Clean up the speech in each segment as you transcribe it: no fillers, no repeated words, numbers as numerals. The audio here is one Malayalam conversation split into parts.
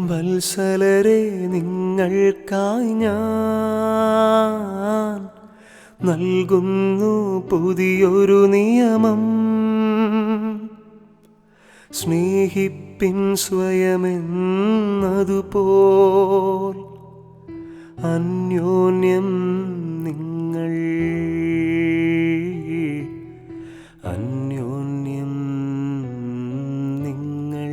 വത്സലരെ, നിങ്ങൾക്കായി ഞാൻ നൽകുന്നു പുതിയൊരു നിയമം. സ്നേഹിപ്പിൻ സ്വയമെന്നതുപോൽ അന്യോന്യം നിങ്ങൾ. അന്യോന്യം നിങ്ങൾ.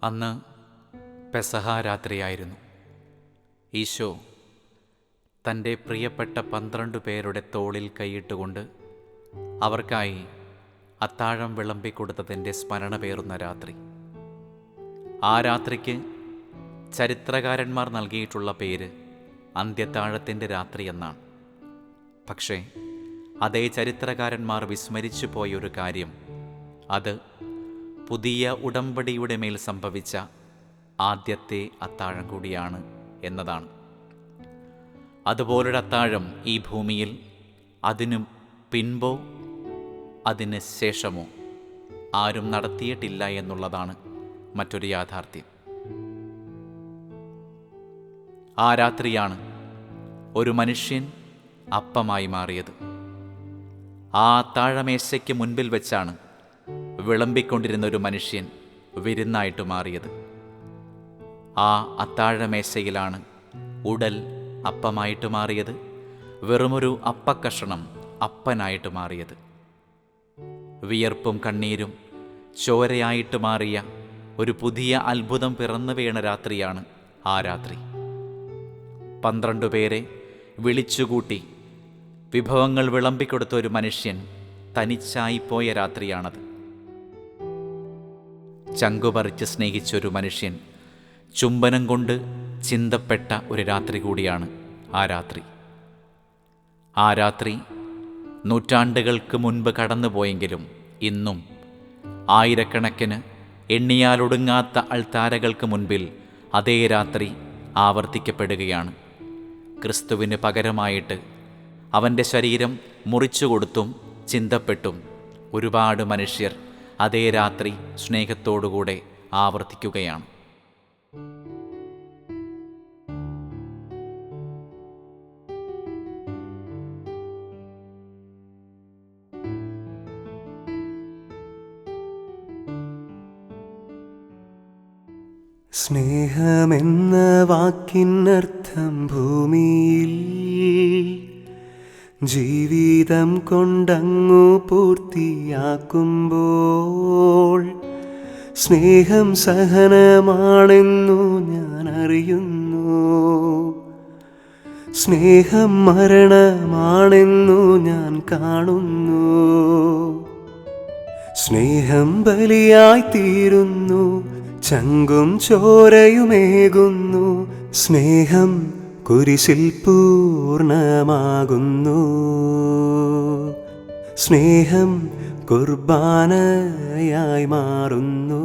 അന്ന് പെസഹ രാത്രിയായിരുന്നു. ഈശോ തൻ്റെ പ്രിയപ്പെട്ട 12 പേരുടെ തോളിൽ കൈയിട്ടുകൊണ്ട് അവർക്കായി അത്താഴം വിളമ്പിക്കൊടുത്തതിൻ്റെ സ്മരണ പേറുന്ന രാത്രി. ആ രാത്രിക്ക് ചരിത്രകാരന്മാർ നൽകിയിട്ടുള്ള പേര് അന്ത്യത്താഴത്തിൻ്റെ രാത്രി എന്നാണ്. പക്ഷേ അതേ ചരിത്രകാരന്മാർ വിസ്മരിച്ചു പോയൊരു കാര്യം, അത് പുതിയ ഉടമ്പടിയുടെ മേൽ സംഭവിച്ച ആദ്യത്തെ അത്താഴം കൂടിയാണ് എന്നതാണ്. അതുപോലൊരു അത്താഴം ഈ ഭൂമിയിൽ അതിനു പിൻപോ അതിന് ശേഷമോ ആരും നടത്തിയിട്ടില്ല എന്നുള്ളതാണ് മറ്റൊരു യാഥാർത്ഥ്യം. ആ രാത്രിയാണ് ഒരു മനുഷ്യൻ അപ്പമായി മാറിയത്. ആ അത്താഴമേശയ്ക്ക് മുൻപിൽ വെച്ചാണ് വിളമ്പിക്കൊണ്ടിരുന്ന ഒരു മനുഷ്യൻ വിരുന്നായിട്ട് മാറിയത്. ആ അത്താഴമേശയിലാണ് ഉടൽ അപ്പമായിട്ട് മാറിയത്, വെറുമൊരു അപ്പക്കഷണം അപ്പനായിട്ട് മാറിയത്. വിയർപ്പും കണ്ണീരും ചോരയായിട്ട് മാറിയ ഒരു പുതിയ അത്ഭുതം പിറന്നു വീണ രാത്രിയാണ് ആ രാത്രി. 12 പേരെ വിളിച്ചുകൂട്ടി വിഭവങ്ങൾ വിളമ്പിക്കൊടുത്ത ഒരു മനുഷ്യൻ തനിച്ചായിപ്പോയ രാത്രിയാണത്. ചങ്കുപറിച്ച് സ്നേഹിച്ചൊരു മനുഷ്യൻ ചുംബനം കൊണ്ട് ചിന്തപ്പെട്ട ഒരു രാത്രി കൂടിയാണ് ആ രാത്രി. ആ രാത്രി നൂറ്റാണ്ടുകൾക്ക് മുൻപ് കടന്നുപോയെങ്കിലും ഇന്നും ആയിരക്കണക്കിന് എണ്ണിയാലൊടുങ്ങാത്ത അൾത്താരകൾക്ക് മുൻപിൽ അതേ രാത്രി ആവർത്തിക്കപ്പെടുകയാണ്. ക്രിസ്തുവിന് പകരമായിട്ട് അവൻ്റെ ശരീരം മുറിച്ചുകൊടുത്തും ചിന്തപ്പെട്ടും ഒരുപാട് മനുഷ്യർ അതേ രാത്രി സ്നേഹത്തോടുകൂടെ ആവർത്തിക്കുകയാണ്. സ്നേഹമെന്ന വാക്കിനർത്ഥം ഭൂമിയിൽ ജീവിതം കൊണ്ടങ്ങു പൂർത്തിയാക്കുമ്പോൾ സ്നേഹം സഹനമാണെന്നു ഞാൻ അറിയുന്നു. സ്നേഹം മരണമാണെന്നു ഞാൻ കാണുന്നു. സ്നേഹം ബലിയായി തീരുന്നു, ചങ്കും ചോരയുമേകുന്നു. സ്നേഹം കുരിശിൽ പൂർണ്ണമാകുന്നു. സ്നേഹം കുർബാനയായി മാറുന്നു.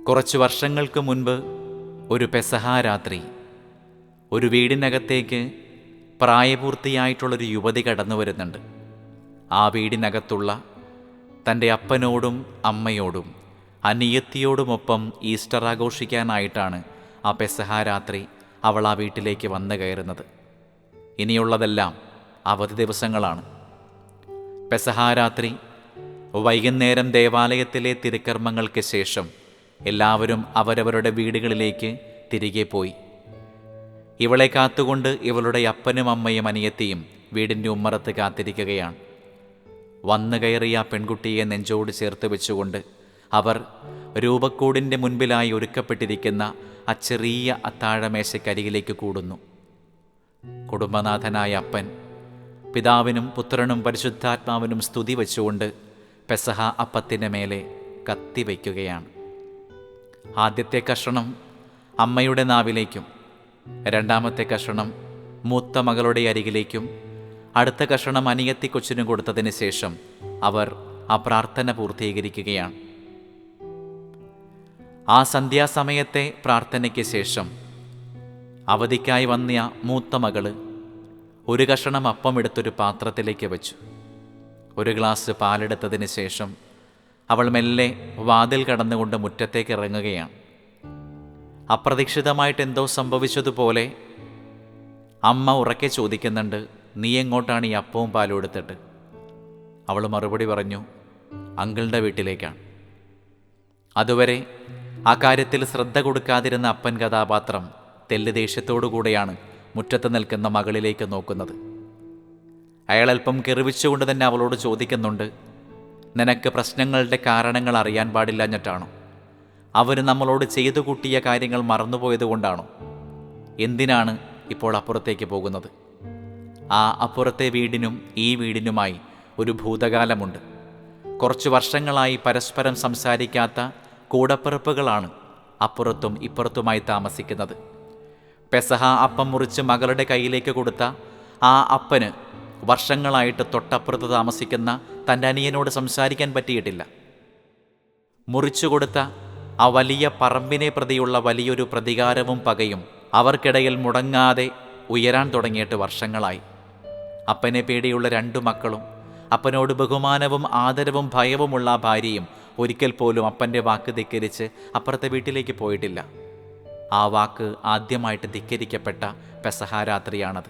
കുറച്ച് വർഷങ്ങൾക്ക് മുൻപ് ഒരു പെസഹ രാത്രി ഒരു വീടിനകത്തേക്ക് പ്രായപൂർത്തിയായിട്ടുള്ളൊരു യുവതി കടന്നു വരുന്നുണ്ട്. ആ വീടിനകത്തുള്ള തൻ്റെ അപ്പനോടും അമ്മയോടും അനിയത്തിയോടുമൊപ്പം ഈസ്റ്റർ ആഘോഷിക്കാനായിട്ടാണ് ആ പെസഹ രാത്രി അവൾ ആ വീട്ടിലേക്ക് വന്നു കയറുന്നത്. ഇനിയുള്ളതെല്ലാം അവധി ദിവസങ്ങളാണ്. പെസഹ രാത്രി വൈകുന്നേരം ദേവാലയത്തിലെ തിരുക്കർമ്മങ്ങൾക്ക് ശേഷം എല്ലാവരും അവരവരുടെ വീടുകളിലേക്ക് തിരികെ പോയി. ഇവളെ കാത്തുകൊണ്ട് ഇവളുടെ അപ്പനും അമ്മയും അനിയത്തിയും വീടിൻ്റെ ഉമ്മറത്ത് കാത്തിരിക്കുകയാണ്. വന്നു കയറിയ ആ പെൺകുട്ടിയെ നെഞ്ചോട് ചേർത്ത് വെച്ചുകൊണ്ട് അവർ രൂപക്കൂടിൻ്റെ മുൻപിലായി ഒരുക്കപ്പെട്ടിരിക്കുന്ന ആ ചെറിയ അത്താഴമേശക്കരികിലേക്ക് കൂടുന്നു. കുടുംബനാഥനായ അപ്പൻ പിതാവിനും പുത്രനും പരിശുദ്ധാത്മാവിനും സ്തുതി വെച്ചുകൊണ്ട് പെസഹ അപ്പത്തിൻ്റെ മേലെ കത്തിവയ്ക്കുകയാണ്. ആദ്യത്തെ കഷണം അമ്മയുടെ നാവിലേക്കും രണ്ടാമത്തെ കഷണം മൂത്ത മകളുടെ അരികിലേക്കും അടുത്ത കഷണം അനിയത്തി കൊച്ചിനും കൊടുത്തതിന് ശേഷം അവർ ആ പ്രാർത്ഥന പൂർത്തീകരിക്കുകയാണ്. ആ സന്ധ്യാസമയത്തെ പ്രാർത്ഥനയ്ക്ക് ശേഷം അവധിക്കായി വന്ന മൂത്ത മകള് ഒരു കഷണം അപ്പം എടുത്തൊരു പാത്രത്തിലേക്ക് വെച്ചു. ഒരു ഗ്ലാസ് പാലെടുത്തതിന് ശേഷം അവൾ മെല്ലെ വാതിൽ കടന്നുകൊണ്ട് മുറ്റത്തേക്ക് ഇറങ്ങുകയാണ്. അപ്രതീക്ഷിതമായിട്ട് എന്തോ സംഭവിച്ചതുപോലെ അമ്മ ഉറക്കെ ചോദിക്കുന്നുണ്ട്, നീ എങ്ങോട്ടാണ് ഈ അപ്പവും പാലും എടുത്തിട്ട്? അവൾ മറുപടി പറഞ്ഞു, അങ്കിളുടെ വീട്ടിലേക്കാണ്. അതുവരെ ആ കാര്യത്തിൽ ശ്രദ്ധ കൊടുക്കാതിരുന്ന അപ്പൻ കഥാപാത്രം തെല്ല് ദേഷ്യത്തോടുകൂടെയാണ് മുറ്റത്ത് നിൽക്കുന്ന മകളിലേക്ക് നോക്കുന്നത്. അയാളൽപ്പം കിറിവിച്ചുകൊണ്ട് തന്നെ അവളോട് ചോദിക്കുന്നുണ്ട്, നിനക്ക് പ്രശ്നങ്ങളുടെ കാരണങ്ങൾ അറിയാൻ പാടില്ലഞ്ഞിട്ടാണോ? അവർ നമ്മളോട് ചെയ്തു കൂട്ടിയ കാര്യങ്ങൾ മറന്നുപോയതുകൊണ്ടാണോ? എന്തിനാണ് ഇപ്പോൾ അപ്പുറത്തേക്ക് പോകുന്നത്? ആ അപ്പുറത്തെ വീടിനും ഈ വീടിനുമായി ഒരു ഭൂതകാലമുണ്ട്. കുറച്ച് വർഷങ്ങളായി പരസ്പരം സംസാരിക്കാത്ത കൂടപ്പിറപ്പുകളാണ് അപ്പുറത്തും ഇപ്പുറത്തുമായി താമസിക്കുന്നത്. പെസഹ അപ്പം മുറിച്ച് മകളുടെ കയ്യിലേക്ക് കൊടുത്ത ആ അപ്പന് വർഷങ്ങളായിട്ട് തൊട്ടപ്പുറത്ത് താമസിക്കുന്ന തൻ്റെ അനിയനോട് സംസാരിക്കാൻ പറ്റിയിട്ടില്ല. മുറിച്ചു കൊടുത്ത ആ വലിയ പറമ്പിനെ പ്രതിയുള്ള വലിയൊരു പ്രതികാരവും പകയും അവർക്കിടയിൽ മുടങ്ങാതെ ഉയരാൻ തുടങ്ങിയിട്ട് വർഷങ്ങളായി. അപ്പനെ പേടിയുള്ള 2 മക്കളും അപ്പനോട് ബഹുമാനവും ആദരവും ഭയവുമുള്ള ഭാര്യയും ഒരിക്കൽ പോലും അപ്പൻ്റെ വാക്ക് ധിക്കരിച്ച് അപ്പുറത്തെ വീട്ടിലേക്ക് പോയിട്ടില്ല. ആ വാക്ക് ആദ്യമായിട്ട് ധിക്കരിക്കപ്പെട്ട പെസഹ രാത്രിയാണത്.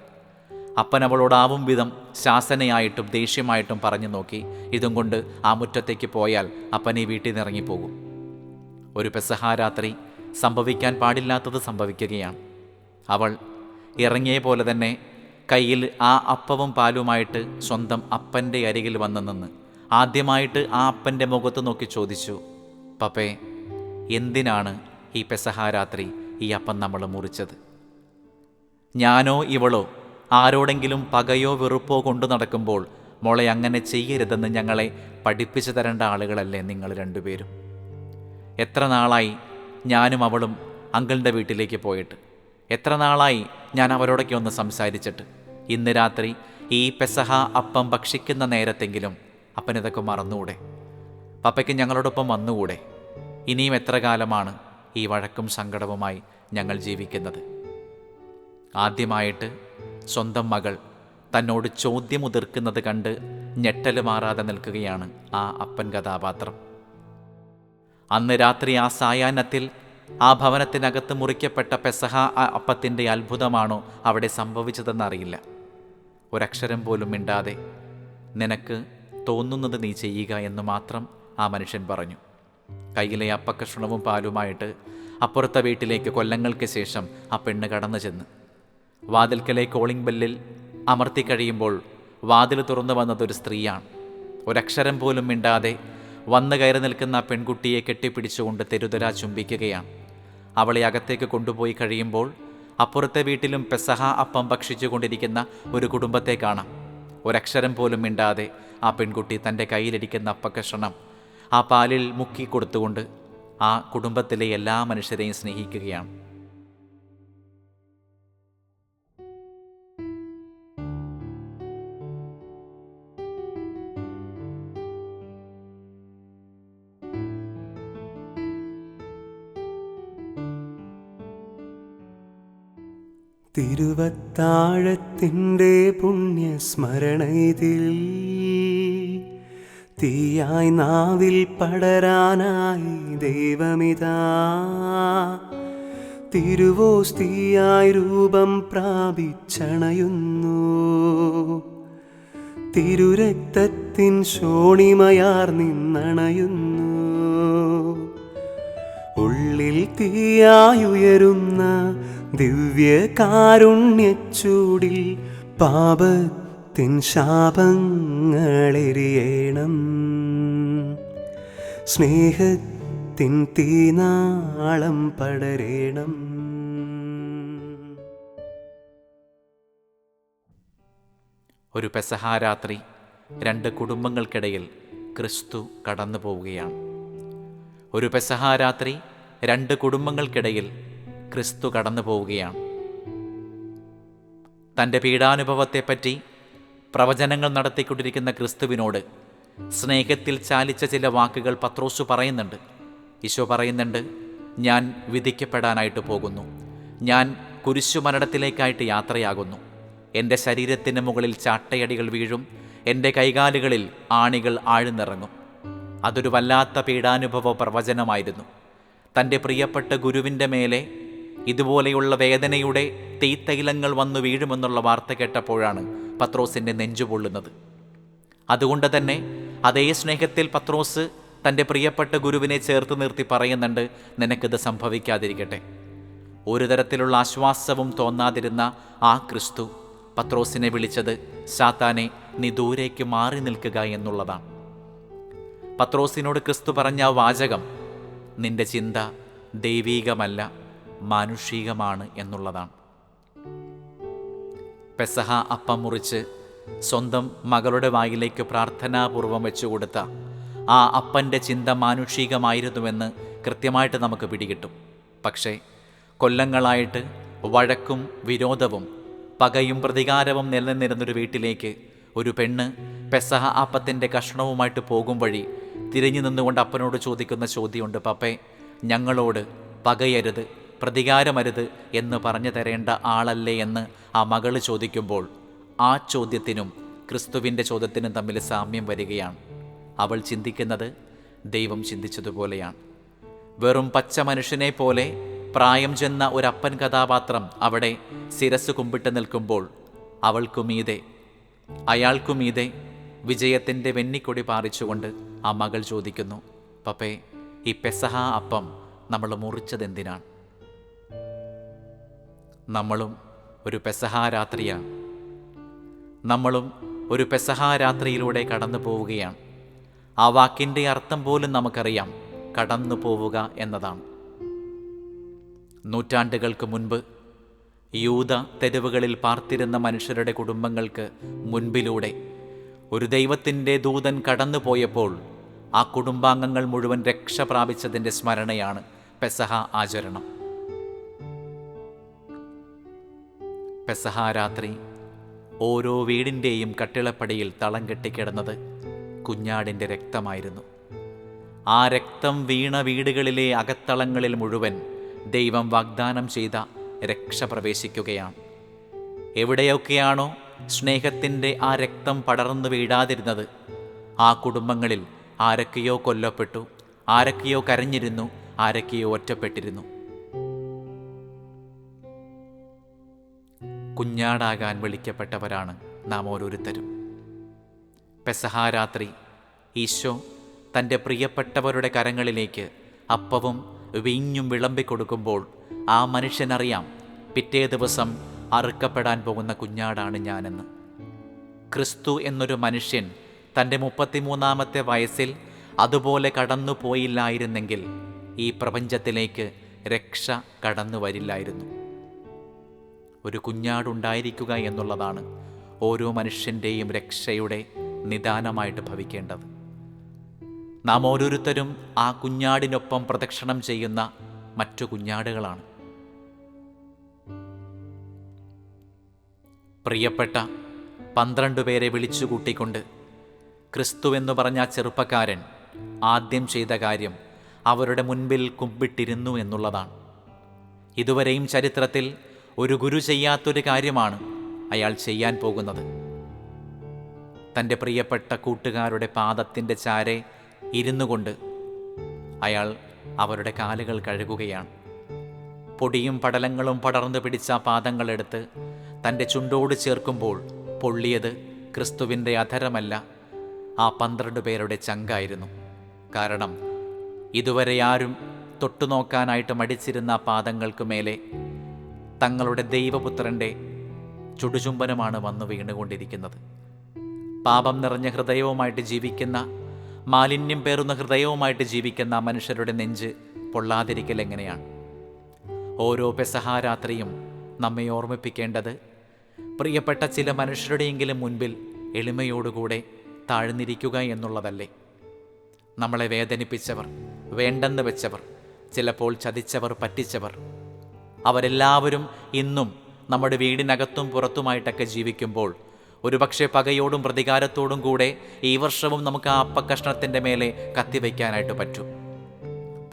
അപ്പൻ അവളോടാവും വിധം ശാസനയായിട്ടും ദേഷ്യമായിട്ടും പറഞ്ഞു നോക്കി. ഇതും കൊണ്ട് ആ മുറ്റത്തേക്ക് പോയാൽ അപ്പൻ ഈ വീട്ടിൽ നിന്ന് ഇറങ്ങിപ്പോകും. ഒരു പെസഹ രാത്രി സംഭവിക്കാൻ പാടില്ലാത്തത് സംഭവിക്കുകയാണ്. അവൾ ഇറങ്ങിയ പോലെ തന്നെ കയ്യിൽ ആ അപ്പവും പാലുമായിട്ട് സ്വന്തം അപ്പൻ്റെ അരികിൽ വന്നു നിന്ന് ആദ്യമായിട്ട് ആ അപ്പൻ്റെ മുഖത്ത് നോക്കി ചോദിച്ചു, പപ്പേ, എന്തിനാണ് ഈ പെസഹ രാത്രി ഈ അപ്പം നമ്മൾ മുറിച്ചത്? ഞാനോ ഇവളോ ആരോടെങ്കിലും പകയോ വെറുപ്പോ കൊണ്ടു നടക്കുമ്പോൾ മോളെ അങ്ങനെ ചെയ്യരുതെന്ന് ഞങ്ങളെ പഠിപ്പിച്ചു തരേണ്ട ആളുകളല്ലേ നിങ്ങൾ 2 പേരും? എത്ര നാളായി ഞാനും അവളും അങ്കിളിൻ്റെ വീട്ടിലേക്ക് പോയിട്ട്? എത്ര നാളായി ഞാൻ അവരോടൊക്കെ ഒന്ന് സംസാരിച്ചിട്ട്? ഇന്ന് രാത്രി ഈ പെസഹ അപ്പം ഭക്ഷിക്കുന്ന നേരത്തെങ്കിലും അപ്പനിതൊക്കെ മറന്നുകൂടെ? പപ്പയ്ക്ക് ഞങ്ങളോടൊപ്പം വന്നുകൂടെ? ഇനിയും എത്ര കാലമാണ് ഈ വഴക്കും സങ്കടവുമായി ഞങ്ങൾ ജീവിക്കുന്നത്? ആദ്യമായിട്ട് സ്വന്തം മകൾ തന്നോട് ചോദ്യമുതിർക്കുന്നത് കണ്ട് ഞെട്ടല് മാറാതെ നിൽക്കുകയാണ് ആ അപ്പൻ കഥാപാത്രം. അന്ന് രാത്രി ആ സായാഹ്നത്തിൽ ആ ഭവനത്തിനകത്ത് മുറിക്കപ്പെട്ട പെസഹ അപ്പത്തിൻ്റെ അത്ഭുതമാണോ അവിടെ സംഭവിച്ചതെന്നറിയില്ല. ഒരക്ഷരം പോലും മിണ്ടാതെ നിനക്ക് തോന്നുന്നത് നീ ചെയ്യുക എന്ന് മാത്രം ആ മനുഷ്യൻ പറഞ്ഞു. കയ്യിലെ അപ്പക്കഷണവും പാലുമായിട്ട് അപ്പുറത്തെ വീട്ടിലേക്ക് കൊല്ലങ്ങൾക്ക് ശേഷം ആ പെണ്ണ് കടന്നു ചെന്ന് വാതിൽക്കലെ കോളിംഗ് ബെല്ലിൽ അമർത്തി കഴിയുമ്പോൾ വാതിൽ തുറന്നു വന്നതൊരു സ്ത്രീയാണ്. ഒരക്ഷരം പോലും മിണ്ടാതെ വന്നു കയറി നിൽക്കുന്ന ആ പെൺകുട്ടിയെ കെട്ടിപ്പിടിച്ചുകൊണ്ട് തെരുതെരാ ചുംബിക്കുകയാണ്. അവളെ അകത്തേക്ക് കൊണ്ടുപോയി കഴിയുമ്പോൾ അപ്പുറത്തെ വീട്ടിലും പെസഹ അപ്പം ഭക്ഷിച്ചു കൊണ്ടിരിക്കുന്ന ഒരു കുടുംബത്തെ കാണാം. ഒരക്ഷരം പോലും മിണ്ടാതെ ആ പെൺകുട്ടി തൻ്റെ കയ്യിലിരിക്കുന്ന അപ്പക്കഷണം ആ പാലിൽ മുക്കി കൊടുത്തുകൊണ്ട് ആ കുടുംബത്തിലെ എല്ലാ മനുഷ്യരെയും സ്നേഹിക്കുകയാണ്. തിരുവത്താഴത്തിൻ്റെ പുണ്യസ്മരണയിൽ തീയായി നാവിൽ പടരാനായി ദൈവമിതാ തിരുവോസ്തിയായി രൂപം പ്രാപിച്ചണയുന്നു. തിരുരക്തത്തിൻ ശോണിമയാർ നിന്നണയുന്നു. ഉള്ളിൽ തീയായുയരുന്ന ദിവ്യകാരുണ്യച്ചൂടിൽ പാപത്തിൻ ശാപങ്ങളെരിയണം. സ്നേഹത്തിൻ തീനാളം പടരേണം. ഒരു പെസഹ രാത്രി 2 കുടുംബങ്ങൾക്കിടയിൽ ക്രിസ്തു കടന്നു പോവുകയാണ്. ഒരു പെസഹ രാത്രി 2 കുടുംബങ്ങൾക്കിടയിൽ ക്രിസ്തു കടന്നു പോവുകയാണ്. തൻ്റെ പീഡാനുഭവത്തെപ്പറ്റി പ്രവചനങ്ങൾ നടത്തിക്കൊണ്ടിരിക്കുന്ന ക്രിസ്തുവിനോട് സ്നേഹത്തിൽ ചാലിച്ച ചില വാക്കുകൾ പത്രോസ് പറയുന്നുണ്ട്. ഈശോ പറയുന്നുണ്ട്, ഞാൻ വിധിക്കപ്പെടാനായിട്ട് പോകുന്നു, ഞാൻ കുരിശുമരണത്തിലേക്കായിട്ട് യാത്രയാകുന്നു, എൻ്റെ ശരീരത്തിന് മുകളിൽ ചാട്ടയടികൾ വീഴും, എൻ്റെ കൈകാലുകളിൽ ആണികൾ ആഴ്ന്നിറങ്ങും. അതൊരു വല്ലാത്ത പീഡാനുഭവ പ്രവചനമായിരുന്നു. തൻ്റെ പ്രിയപ്പെട്ട ഗുരുവിൻ്റെ മേലെ ഇതുപോലെയുള്ള വേദനയുടെ തീത്തൈലങ്ങൾ വന്നു വീഴുമെന്നുള്ള വാർത്ത കേട്ടപ്പോഴാണ് പത്രോസിൻ്റെ നെഞ്ചു പൊള്ളുന്നത്. അതുകൊണ്ട് തന്നെ അതേ സ്നേഹത്തിൽ പത്രോസ് തൻ്റെ പ്രിയപ്പെട്ട ഗുരുവിനെ ചേർത്ത് നിർത്തി പറയുന്നുണ്ട്, നിനക്കിത് സംഭവിക്കാതിരിക്കട്ടെ. ഒരു തരത്തിലുള്ള ആശ്വാസവും തോന്നാതിരുന്ന ആ ക്രിസ്തു പത്രോസിനെ വിളിച്ചത്, സാത്താനെ, നീ ദൂരേക്ക് മാറി നിൽക്കുക എന്നുള്ളതാണ്. പത്രോസിനോട് ക്രിസ്തു പറഞ്ഞ ആ വാചകം, നിന്റെ ചിന്ത ദൈവീകമല്ല മാനുഷികമാണ് എന്നുള്ളതാണ്. പെസഹ അപ്പം മുറിച്ച് സ്വന്തം മകളുടെ വായിലേക്ക് പ്രാർത്ഥനാപൂർവം വെച്ചുകൊടുത്ത ആ അപ്പൻ്റെ ചിന്ത മാനുഷികമായിരുന്നുവെന്ന് കൃത്യമായിട്ട് നമുക്ക് പിടികിട്ടും. പക്ഷേ കൊല്ലങ്ങളായിട്ട് വഴക്കും വിരോധവും പകയും പ്രതികാരവും നിലനിന്നിരുന്നൊരു വീട്ടിലേക്ക് ഒരു പെണ്ണ് പെസഹ അപ്പത്തിൻ്റെ കഷ്ണവുമായിട്ട് പോകും വഴി തിരിഞ്ഞു നിന്നുകൊണ്ട് അപ്പനോട് ചോദിക്കുന്ന ചോദ്യമുണ്ട്, പപ്പേ, ഞങ്ങളോട് പകയരുത്, പ്രതികാരമരുത് എന്ന് പറഞ്ഞു തരേണ്ട ആളല്ലേ എന്ന് ആ മകള് ചോദിക്കുമ്പോൾ ആ ചോദ്യത്തിനും ക്രിസ്തുവിൻ്റെ ചോദ്യത്തിനും തമ്മിൽ സാമ്യം വരികയാണ്. അവൾ ചിന്തിക്കുന്നത് ദൈവം ചിന്തിച്ചതുപോലെയാണ്. വെറും പച്ച മനുഷ്യനെ പോലെ പ്രായം ചെന്ന ഒരപ്പൻ കഥാപാത്രം അവിടെ ശിരസ് കുമ്പിട്ട് നിൽക്കുമ്പോൾ അവൾക്കുമീതെ, അയാൾക്കുമീതെ വിജയത്തിൻ്റെ വെന്നിക്കൊടി പാറിച്ചുകൊണ്ട് ആ മകൾ ചോദിക്കുന്നു, പപ്പേ, ഈ പെസഹ അപ്പം നമ്മൾ മുറിച്ചതെന്തിനാണ്? നമ്മളും ഒരു പെസഹ രാത്രിയാണ്. നമ്മളും ഒരു പെസഹ രാത്രിയിലൂടെ കടന്നു പോവുകയാണ്. ആ വാക്കിൻ്റെ അർത്ഥം പോലും നമുക്കറിയാം, കടന്നു പോവുക എന്നതാണ്. നൂറ്റാണ്ടുകൾക്ക് മുൻപ് യൂത തെരുവുകളിൽ പാർത്തിരുന്ന മനുഷ്യരുടെ കുടുംബങ്ങൾക്ക് മുൻപിലൂടെ ഒരു ദൈവത്തിൻ്റെ ദൂതൻ കടന്നു പോയപ്പോൾ ആ കുടുംബാംഗങ്ങൾ മുഴുവൻ രക്ഷ പ്രാപിച്ചതിൻ്റെ സ്മരണയാണ് പെസഹ ആചരണം. പെസഹ രാത്രി ഓരോ വീടിൻ്റെയും കട്ടിളപ്പടിയിൽ തളം കെട്ടിക്കിടന്നത് കുഞ്ഞാടിൻ്റെ രക്തമായിരുന്നു. ആ രക്തം വീണ വീടുകളിലെ അകത്തളങ്ങളിൽ മുഴുവൻ ദൈവം വാഗ്ദാനം ചെയ്ത രക്ഷ പ്രവേശിക്കുകയാണ്. എവിടെയൊക്കെയാണോ സ്നേഹത്തിൻ്റെ ആ രക്തം പടർന്നു വീഴാതിരുന്നത്, ആ കുടുംബങ്ങളിൽ ആരൊക്കെയോ കൊല്ലപ്പെട്ടു, ആരൊക്കെയോ കരഞ്ഞിരുന്നു, ആരൊക്കെയോ ഒറ്റപ്പെട്ടിരുന്നു. കുഞ്ഞാടാകാൻ വിളിക്കപ്പെട്ടവരാണ് നാം ഓരോരുത്തരും. പെസഹ രാത്രി ഈശോ തൻ്റെ പ്രിയപ്പെട്ടവരുടെ കരങ്ങളിലേക്ക് അപ്പവും വീഞ്ഞും വിളമ്പിക്കൊടുക്കുമ്പോൾ ആ മനുഷ്യനറിയാം, പിറ്റേ ദിവസം അറുക്കപ്പെടാൻ പോകുന്ന കുഞ്ഞാടാണ് ഞാനെന്ന്. ക്രിസ്തു എന്നൊരു മനുഷ്യൻ തൻ്റെ 33-ാമത്തെ വയസ്സിൽ അതുപോലെ കടന്നു പോയില്ലായിരുന്നെങ്കിൽ ഈ പ്രപഞ്ചത്തിലേക്ക് രക്ഷ കടന്നു വരില്ലായിരുന്നു. ഒരു കുഞ്ഞാടുണ്ടായിരിക്കുക എന്നുള്ളതാണ് ഓരോ മനുഷ്യൻ്റെയും രക്ഷയുടെ നിദാനമായിട്ട് ഭവിക്കേണ്ടത്. നാം ഓരോരുത്തരും ആ കുഞ്ഞാടിനൊപ്പം പ്രദക്ഷിണം ചെയ്യുന്ന മറ്റു കുഞ്ഞാടുകളാണ്. പ്രിയപ്പെട്ട 12 പേരെ വിളിച്ചുകൂട്ടിക്കൊണ്ട് ക്രിസ്തുവെന്ന് പറഞ്ഞ ചെറുപ്പക്കാരൻ ആദ്യം ചെയ്ത കാര്യം അവരുടെ മുൻപിൽ കുമ്പിട്ടിരുന്നു എന്നുള്ളതാണ്. ഇതുവരെയും ചരിത്രത്തിൽ ഒരു ഗുരു ചെയ്യാത്തൊരു കാര്യമാണ് അയാൾ ചെയ്യാൻ പോകുന്നത്. തൻ്റെ പ്രിയപ്പെട്ട കൂട്ടുകാരുടെ പാദത്തിൻ്റെ ചാരെ ഇരുന്നു കൊണ്ട് അയാൾ അവരുടെ കാലുകൾ കഴുകുകയാണ്. പൊടിയും പടലങ്ങളും പടർന്നു പിടിച്ച പാദങ്ങളെടുത്ത് തൻ്റെ ചുണ്ടോട് ചേർക്കുമ്പോൾ പൊള്ളിയത് ക്രിസ്തുവിൻ്റെ അധരമല്ല, ആ 12 പേരുടെ ചങ്കായിരുന്നു. കാരണം ഇതുവരെ ആരും തൊട്ടുനോക്കാനായിട്ട് മടിച്ചിരുന്ന പാദങ്ങൾക്ക് മേലെ തങ്ങളുടെ ദൈവപുത്രൻ്റെ ചുടുചുംബനമാണ് വന്നു വീണുകൊണ്ടിരിക്കുന്നത്. പാപം നിറഞ്ഞ ഹൃദയവുമായിട്ട് ജീവിക്കുന്ന, മാലിന്യം പേറുന്ന ഹൃദയവുമായിട്ട് ജീവിക്കുന്ന മനുഷ്യരുടെ നെഞ്ച് പൊള്ളാതിരിക്കൽ എങ്ങനെയാണ്? ഓരോ പെസഹ രാത്രിയും നമ്മെ ഓർമ്മിപ്പിക്കേണ്ടത് പ്രിയപ്പെട്ട ചില മനുഷ്യരുടെയെങ്കിലും മുൻപിൽ എളിമയോടുകൂടെ താഴ്ന്നിരിക്കുക എന്നുള്ളതല്ലേ? നമ്മളെ വേദനിപ്പിച്ചവർ, വേണ്ടെന്ന് വെച്ചവർ, ചിലപ്പോൾ ചതിച്ചവർ, പറ്റിച്ചവർ, അവരെല്ലാവരും ഇന്നും നമ്മുടെ വീടിനകത്തും പുറത്തുമായിട്ടൊക്കെ ജീവിക്കുമ്പോൾ ഒരുപക്ഷെ പകയോടും പ്രതികാരത്തോടും കൂടെ ഈ വർഷവും നമുക്ക് ആ അപ്പക്കഷ്ണത്തിൻ്റെ മേലെ കത്തിവയ്ക്കാനായിട്ട് പറ്റും.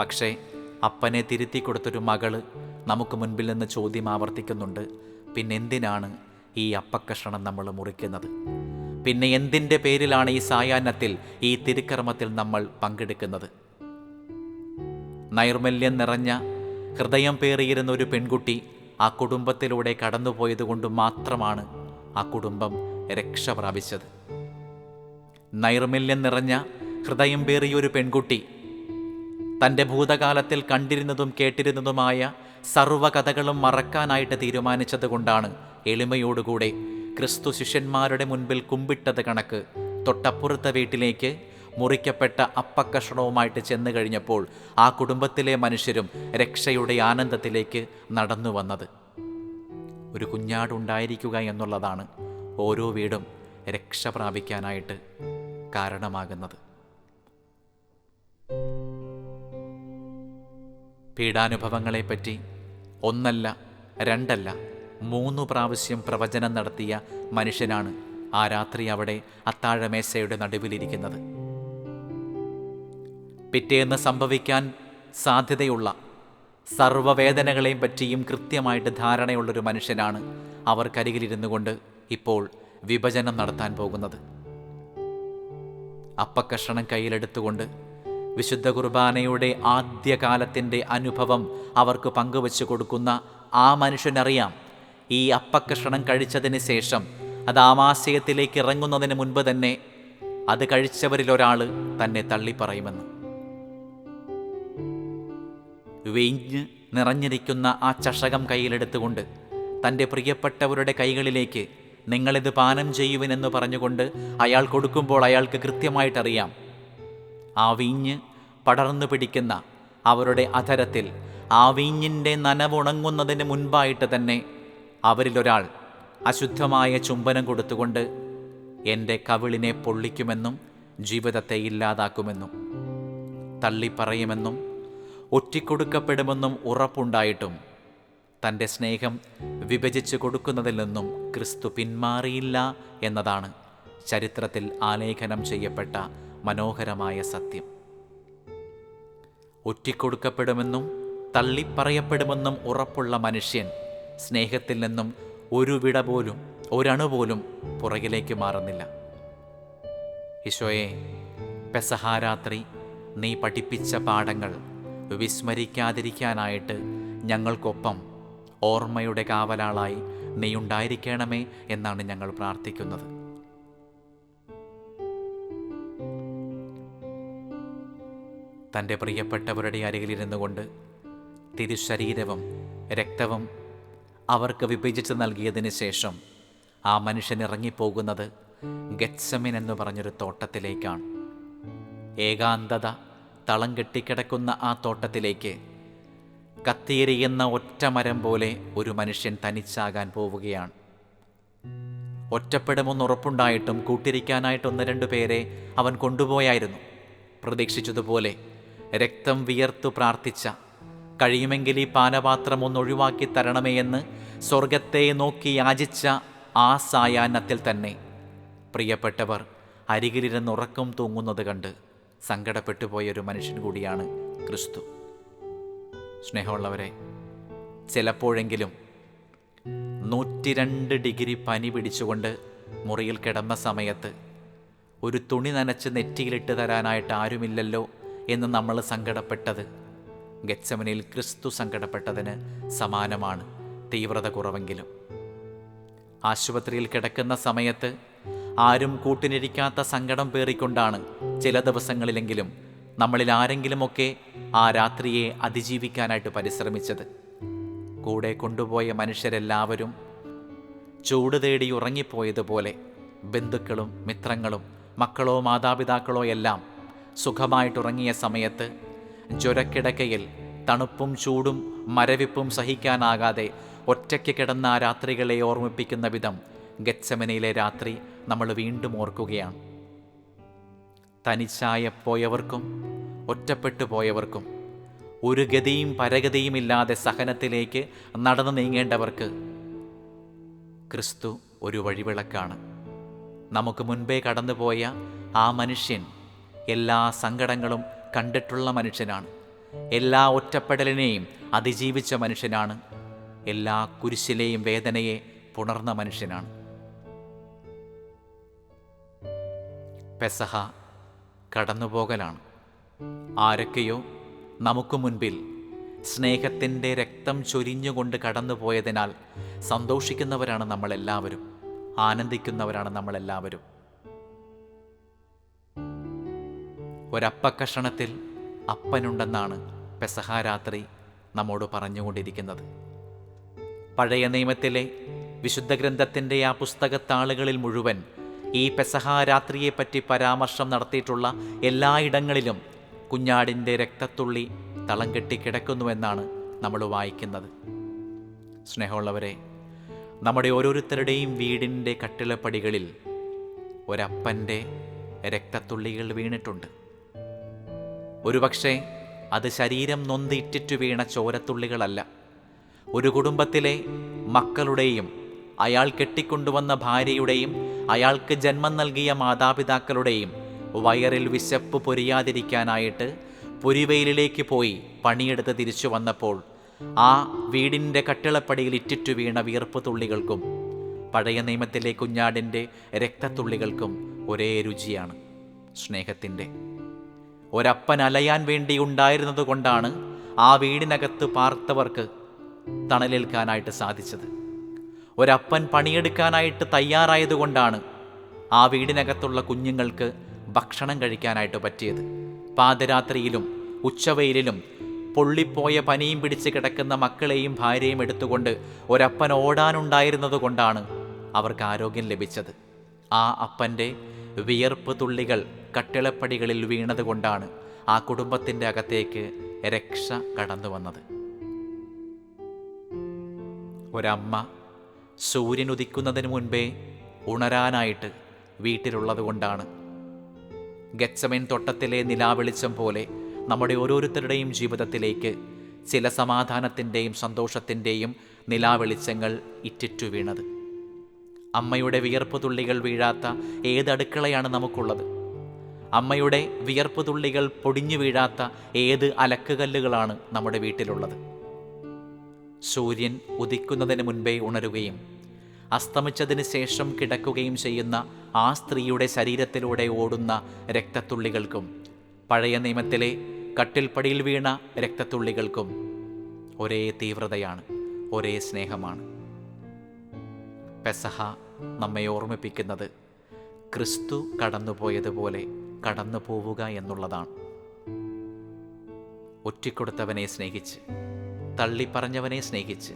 പക്ഷേ അപ്പനെ തിരുത്തി കൊടുത്തൊരു മകള് നമുക്ക് മുൻപിൽ നിന്ന് ചോദ്യം ആവർത്തിക്കുന്നുണ്ട്, പിന്നെന്തിനാണ് ഈ അപ്പക്കഷ്ണം നമ്മൾ മുറിക്കുന്നത്? പിന്നെ എന്തിൻ്റെ പേരിലാണ് ഈ സായാഹ്നത്തിൽ, ഈ തിരുക്കർമ്മത്തിൽ നമ്മൾ പങ്കെടുക്കുന്നത്? നൈർമല്യം നിറഞ്ഞ ഹൃദയം പേറിയിരുന്ന ഒരു പെൺകുട്ടി ആ കുടുംബത്തിലൂടെ കടന്നുപോയതുകൊണ്ട് മാത്രമാണ് ആ കുടുംബം രക്ഷ പ്രാപിച്ചത്. നൈർമല്യം നിറഞ്ഞ ഹൃദയം പേറിയൊരു പെൺകുട്ടി തൻ്റെ ഭൂതകാലത്തിൽ കണ്ടിരുന്നതും കേട്ടിരുന്നതുമായ സർവ്വകഥകളും മറക്കാനായിട്ട് തീരുമാനിച്ചത് കൊണ്ടാണ് എളിമയോടുകൂടെ ക്രിസ്തു ശിഷ്യന്മാരുടെ മുൻപിൽ കുമ്പിട്ടത് കണക്ക് തൊട്ടപ്പുറത്തെ വീട്ടിലേക്ക് മുറിക്കപ്പെട്ട അപ്പക്കഷണവുമായിട്ട് ചെന്നു കഴിഞ്ഞപ്പോൾ ആ കുടുംബത്തിലെ മനുഷ്യരും രക്ഷയുടെ ആനന്ദത്തിലേക്ക് നടന്നു വന്നത്. ഒരു കുഞ്ഞാടുണ്ടായിരിക്കുക എന്നുള്ളതാണ് ഓരോ വീടും രക്ഷ പ്രാപിക്കാനായിട്ട് കാരണമാകുന്നത്. പീഡാനുഭവങ്ങളെപ്പറ്റി ഒന്നല്ല രണ്ടല്ല 3 പ്രാവശ്യം പ്രവചനം നടത്തിയ മനുഷ്യനാണ് ആ രാത്രി അവിടെ അത്താഴമേശയുടെ നടുവിലിരിക്കുന്നത്. പിറ്റേന്ന് സംഭവിക്കാൻ സാധ്യതയുള്ള സർവ്വവേദനകളെയും പറ്റിയും കൃത്യമായിട്ട് ധാരണയുള്ളൊരു മനുഷ്യനാണ് അവർക്കരികിലിരുന്നു കൊണ്ട് ഇപ്പോൾ വിഭജനം നടത്താൻ പോകുന്നത്. അപ്പക്കഷണം കയ്യിലെടുത്തുകൊണ്ട് വിശുദ്ധ കുർബാനയുടെ ആദ്യകാലത്തിൻ്റെ അനുഭവം അവർക്ക് പങ്കുവച്ചു കൊടുക്കുന്ന ആ മനുഷ്യനറിയാം, ഈ അപ്പക്കഷണം കഴിച്ചതിന് ശേഷം അത് ആമാശയത്തിലേക്ക് ഇറങ്ങുന്നതിന് മുൻപ് തന്നെ അത് കഴിച്ചവരിലൊരാൾ തന്നെ തള്ളിപ്പറയുമെന്ന്. വീഞ്ഞ് നിറഞ്ഞിരിക്കുന്ന ആ ചഷകം കയ്യിലെടുത്തുകൊണ്ട് തൻ്റെ പ്രിയപ്പെട്ടവരുടെ കൈകളിലേക്ക് നിങ്ങളിത് പാനം ചെയ്യുവിനെന്ന് പറഞ്ഞുകൊണ്ട് അയാൾ കൊടുക്കുമ്പോൾ അയാൾക്ക് കൃത്യമായിട്ടറിയാം, ആ വീഞ്ഞ് പടർന്നു പിടിക്കുന്ന അവരുടെ അധരത്തിൽ ആ വീഞ്ഞിൻ്റെ നനവുണങ്ങുന്നതിന് മുൻപായിട്ട് തന്നെ അവരിലൊരാൾ അശുദ്ധമായ ചുംബനം കൊടുത്തുകൊണ്ട് എൻ്റെ കവിളിനെ പൊള്ളിക്കുമെന്നും ജീവിതത്തെ ഇല്ലാതാക്കുമെന്നും തള്ളിപ്പറയുമെന്നും ഒറ്റിക്കൊടുക്കപ്പെടുമെന്നും ഉറപ്പുണ്ടായിട്ടും തൻ്റെ സ്നേഹം വിഭജിച്ച് കൊടുക്കുന്നതിൽ നിന്നും ക്രിസ്തു പിന്മാറിയില്ല എന്നതാണ് ചരിത്രത്തിൽ ആലേഖനം ചെയ്യപ്പെട്ട മനോഹരമായ സത്യം. ഒറ്റിക്കൊടുക്കപ്പെടുമെന്നും തള്ളിപ്പറയപ്പെടുമെന്നും ഉറപ്പുള്ള മനുഷ്യൻ സ്നേഹത്തിൽ നിന്നും ഒരു വിട പോലും ഒരണുപോലും പുറകിലേക്ക് മാറുന്നില്ല. ഈശോയെ, പെസഹാരാത്രി നീ പഠിപ്പിച്ച പാഠങ്ങൾ വിസ്മരിക്കാതിരിക്കാനായിട്ട് ഞങ്ങൾക്കൊപ്പം ഓർമ്മയുടെ കാവലാളായി നീ ഉണ്ടായിരിക്കണമേ എന്നാണ് ഞങ്ങൾ പ്രാർത്ഥിക്കുന്നത്. തൻ്റെ പ്രിയപ്പെട്ടവരുടെ അരികിലിരുന്നു കൊണ്ട് തിരുശരീരവും രക്തവും അവർക്ക് വിഭജിച്ച് നൽകിയതിന് ശേഷം ആ മനുഷ്യൻ ഇറങ്ങിപ്പോകുന്നത് ഗെത്സമൻ എന്ന് പറഞ്ഞൊരു തോട്ടത്തിലേക്കാണ്. ഏകാന്തത തളം കെട്ടിക്കിടക്കുന്ന ആ തോട്ടത്തിലേക്ക് കത്തിയെരിയുന്ന ഒറ്റമരം പോലെ ഒരു മനുഷ്യൻ തനിച്ചാകാൻ പോവുകയാണ്. ഒറ്റപ്പെടുമെന്നുറപ്പുണ്ടായിട്ടും കൂട്ടിരിക്കാനായിട്ട് 1-2 പേരെ അവൻ കൊണ്ടുപോയായിരുന്നു. പ്രതീക്ഷിച്ചതുപോലെ രക്തം വിയർത്തു പ്രാർത്ഥിച്ച, കഴിയുമെങ്കിൽ ഈ പാനപാത്രം ഒന്നൊഴിവാക്കി തരണമേ എന്ന് സ്വർഗത്തെ നോക്കി യാചിച്ച ആ സായാഹ്നത്തിൽ തന്നെ പ്രിയപ്പെട്ടവർ അരികിലിരുന്ന് ഉറക്കം തൂങ്ങുന്നത് കണ്ട് സങ്കടപ്പെട്ടു പോയൊരു മനുഷ്യൻ കൂടിയാണ് ക്രിസ്തു. സ്നേഹമുള്ളവരെ, ചിലപ്പോഴെങ്കിലും 102 ഡിഗ്രി പനി പിടിച്ചുകൊണ്ട് മുറിയിൽ കിടന്ന സമയത്ത് ഒരു തുണി നനച്ച് നെറ്റിയിലിട്ട് തരാനായിട്ട് ആരുമില്ലല്ലോ എന്ന് നമ്മൾ സങ്കടപ്പെട്ടത് ഗെത്സമനിൽ ക്രിസ്തു സങ്കടപ്പെട്ടതിന് സമാനമാണ്, തീവ്രത കുറവെങ്കിലും. ആശുപത്രിയിൽ കിടക്കുന്ന സമയത്ത് ആരും കൂട്ടിനിരിക്കാത്ത സങ്കടം പേറിക്കൊണ്ടാണ് ചില ദിവസങ്ങളിലെങ്കിലും നമ്മളിൽ ആരെങ്കിലുമൊക്കെ ആ രാത്രിയെ അതിജീവിക്കാനായിട്ട് പരിശ്രമിച്ചത്. കൂടെ കൊണ്ടുപോയ മനുഷ്യരെല്ലാവരും ചൂട് തേടി ഉറങ്ങിപ്പോയതുപോലെ ബന്ധുക്കളും മിത്രങ്ങളും മക്കളോ മാതാപിതാക്കളോ എല്ലാം സുഖമായിട്ടുറങ്ങിയ സമയത്ത് ജ്വരക്കിടക്കയിൽ തണുപ്പും ചൂടും മരവിപ്പും സഹിക്കാനാകാതെ ഒറ്റയ്ക്ക് കിടന്ന ആ രാത്രികളെ ഓർമ്മിപ്പിക്കുന്ന വിധം ഗെത്സമനിയിലെ രാത്രി നമ്മൾ വീണ്ടും ഓർക്കുകയാണ്. തനിച്ചായ പോയവർക്കും ഒറ്റപ്പെട്ടു പോയവർക്കും ഒരു ഗതിയും പരഗതിയുമില്ലാതെ സഹനത്തിലേക്ക് നടന്നു നീങ്ങേണ്ടവർക്ക് ക്രിസ്തു ഒരു വഴിവിളക്കാണ്. നമുക്ക് മുൻപേ കടന്നുപോയ ആ മനുഷ്യൻ എല്ലാ സങ്കടങ്ങളും കണ്ടിട്ടുള്ള മനുഷ്യനാണ്. എല്ലാ ഒറ്റപ്പെടലിനെയും അതിജീവിച്ച മനുഷ്യനാണ്. എല്ലാ കുരിശിലെയും വേദനയെ പുണർന്ന മനുഷ്യനാണ്. പെസഹ കടന്നുപോകലാണ്. ആരൊക്കെയോ നമുക്ക് മുൻപിൽ സ്നേഹത്തിൻ്റെ രക്തം ചൊരിഞ്ഞുകൊണ്ട് കടന്നുപോയതിനാൽ സന്തോഷിക്കുന്നവരാണ് നമ്മളെല്ലാവരും, ആനന്ദിക്കുന്നവരാണ് നമ്മളെല്ലാവരും. ഒരപ്പക്കഷണത്തിൽ അപ്പനുണ്ടെന്നാണ് പെസഹ രാത്രി നമ്മോട് പറഞ്ഞുകൊണ്ടിരിക്കുന്നത്. പഴയ നിയമത്തിലെ വിശുദ്ധ ഗ്രന്ഥത്തിൻ്റെ ആ പുസ്തകത്താളുകളിൽ മുഴുവൻ ഈ പെസഹ രാത്രിയെപ്പറ്റി പരാമർശം നടത്തിയിട്ടുള്ള എല്ലായിടങ്ങളിലും കുഞ്ഞാടിൻ്റെ രക്തത്തുള്ളി തളം കെട്ടി കിടക്കുന്നുവെന്നാണ് നമ്മൾ വായിക്കുന്നത്. സ്നേഹമുള്ളവരെ, നമ്മുടെ ഓരോരുത്തരുടെയും വീടിൻ്റെ കട്ടിളപ്പടികളിൽ ഒരപ്പൻ്റെ രക്തത്തുള്ളികൾ വീണിട്ടുണ്ട്. ഒരുപക്ഷെ അത് ശരീരം നൊന്ത് ഇറ്റിറ്റു വീണ ചോരത്തുള്ളികളല്ല. ഒരു കുടുംബത്തിലെ മക്കളുടെയും അയാൾ കെട്ടിക്കൊണ്ടുവന്ന ഭാര്യയുടെയും അയാൾക്ക് ജന്മം നൽകിയ മാതാപിതാക്കളുടെയും വയറിൽ വിശപ്പ് പൊരിയാതിരിക്കാനായിട്ട് പൊരിവെയിലേക്ക് പോയി പണിയെടുത്ത് തിരിച്ചു വന്നപ്പോൾ ആ വീടിൻ്റെ കട്ടിളപ്പടിയിൽ ഇറ്റിറ്റു വീണ വിയർപ്പ് തുള്ളികൾക്കും പഴയ നിയമത്തിലെ കുഞ്ഞാടിൻ്റെ രക്തത്തുള്ളികൾക്കും ഒരേ രുചിയാണ്, സ്നേഹത്തിൻ്റെ. ഒരപ്പൻ അലയാൻ വേണ്ടി ഉണ്ടായിരുന്നത് കൊണ്ടാണ് ആ വീടിനകത്ത് പാർത്തവർക്ക് തണലേൽക്കാനായിട്ട് സാധിച്ചത്. ഒരപ്പൻ പണിയെടുക്കാനായിട്ട് തയ്യാറായതുകൊണ്ടാണ് ആ വീടിനകത്തുള്ള കുഞ്ഞുങ്ങൾക്ക് ഭക്ഷണം കഴിക്കാനായിട്ട് പറ്റിയത്. പാതിരാത്രിയിലും ഉച്ചവെയിലിലും പൊള്ളിപ്പോയ പനിയും പിടിച്ച് കിടക്കുന്ന മക്കളെയും ഭാര്യയും എടുത്തുകൊണ്ട് ഒരപ്പൻ ഓടാനുണ്ടായിരുന്നത് കൊണ്ടാണ് അവർക്ക് ആരോഗ്യം ലഭിച്ചത്. ആ അപ്പൻ്റെ വിയർപ്പ് തുള്ളികൾ കട്ടിളപ്പടികളിൽ വീണത് കൊണ്ടാണ് ആ കുടുംബത്തിൻ്റെ അകത്തേക്ക് രക്ഷ കടന്നു വന്നത്. ഒരമ്മ സൂര്യൻ ഉദിക്കുന്നതിന് മുൻപേ ഉണരാനായിട്ട് വീട്ടിലുള്ളത് കൊണ്ടാണ് ഗെത്സമേൻ തോട്ടത്തിലെ നിലാവെളിച്ചം പോലെ നമ്മുടെ ഓരോരുത്തരുടെയും ജീവിതത്തിലേക്ക് ചില സമാധാനത്തിൻ്റെയും സന്തോഷത്തിൻ്റെയും നിലാവെളിച്ചങ്ങൾ ഇറ്റിറ്റു വീണത്. അമ്മയുടെ വിയർപ്പ് തുള്ളികൾ വീഴാത്ത ഏത് അടുക്കളയാണ് നമുക്കുള്ളത്? അമ്മയുടെ വിയർപ്പ് തുള്ളികൾ പൊടിഞ്ഞു വീഴാത്ത ഏത് അലക്കുകല്ലുകളാണ് നമ്മുടെ വീട്ടിലുള്ളത്? സൂര്യൻ ഉദിക്കുന്നതിന് മുൻപേ ഉണരുകയും അസ്തമിച്ചതിന് ശേഷം കിടക്കുകയും ചെയ്യുന്ന ആ സ്ത്രീയുടെ ശരീരത്തിലൂടെ ഓടുന്ന രക്തത്തുള്ളികൾക്കും പഴയ നിയമത്തിലെ കട്ടിൽപ്പടിയിൽ വീണ രക്തത്തുള്ളികൾക്കും ഒരേ തീവ്രതയാണ്, ഒരേ സ്നേഹമാണ്. പെസഹ നമ്മെ ഓർമ്മിപ്പിക്കുന്നത് ക്രിസ്തു കടന്നുപോയതുപോലെ കടന്നു പോവുക എന്നുള്ളതാണ്. ഒറ്റിക്കൊടുത്തവനെ സ്നേഹിച്ച്, തള്ളിപ്പറഞ്ഞവനെ സ്നേഹിച്ച്,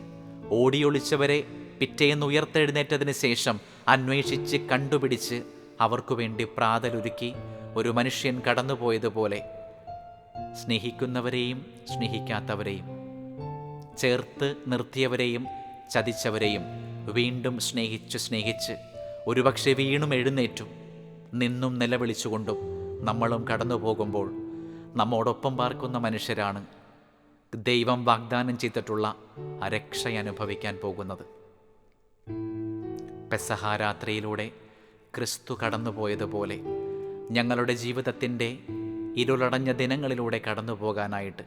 ഓടിയൊളിച്ചവരെ പിറ്റേന്ന് ഉയർത്തെഴുന്നേറ്റതിന് ശേഷം അന്വേഷിച്ച് കണ്ടുപിടിച്ച് അവർക്കു വേണ്ടി പ്രാതലൊരുക്കി ഒരു മനുഷ്യൻ കടന്നുപോയതുപോലെ സ്നേഹിക്കുന്നവരെയും സ്നേഹിക്കാത്തവരെയും, ചേർത്ത് നിർത്തിയവരെയും ചതിച്ചവരെയും വീണ്ടും സ്നേഹിച്ച് ഒരുപക്ഷെ വീണും എഴുന്നേറ്റും നിന്നും നിലവിളിച്ചുകൊണ്ടും നമ്മളും കടന്നു പോകുമ്പോൾ നമ്മോടൊപ്പം പാർക്കുന്ന മനുഷ്യരാണ് ദൈവം വാഗ്ദാനം ചെയ്തിട്ടുള്ള രക്ഷ അനുഭവിക്കാൻ പോകുന്നത്. പെസഹ രാത്രിയിലൂടെ ക്രിസ്തു കടന്നുപോയതുപോലെ ഞങ്ങളുടെ ജീവിതത്തിൻ്റെ ഇരുളടഞ്ഞ ദിനങ്ങളിലൂടെ കടന്നു പോകാനായിട്ട്,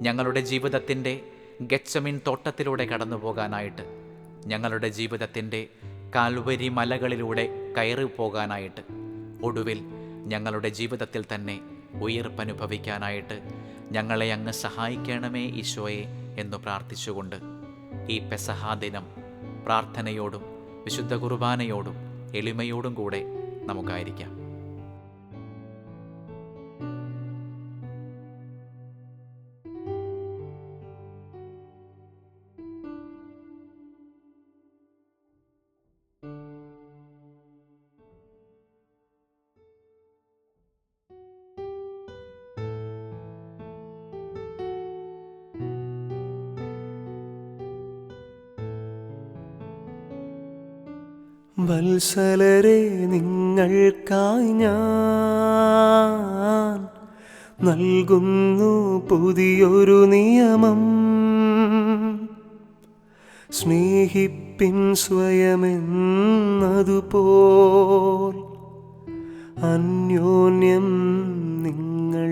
ഞങ്ങളുടെ ജീവിതത്തിൻ്റെ ഗെത്സമേൻ തോട്ടത്തിലൂടെ കടന്നു പോകാനായിട്ട്, ഞങ്ങളുടെ ജീവിതത്തിൻ്റെ കാൽവരി മലകളിലൂടെ കയറി പോകാനായിട്ട്, ഒടുവിൽ ഞങ്ങളുടെ ജീവിതത്തിൽ തന്നെ ഉയർപ്പനുഭവിക്കാനായിട്ട് ഞങ്ങളെ അങ്ങ് സഹായിക്കണമേ ഈശോയെ എന്ന് പ്രാർത്ഥിച്ചുകൊണ്ട് ഈ പെസഹ ദിനം പ്രാർത്ഥനയോടും വിശുദ്ധ കുർബാനയോടും എളിമയോടും കൂടെ നമുക്കായിരിക്കാം. വത്സലരെ, നിങ്ങൾക്കായി ഞാൻ നൽകുന്നു പുതിയൊരു നിയമം. സ്നേഹിപ്പിൻ സ്വയമെന്നതുപോൽ അന്യോന്യം നിങ്ങൾ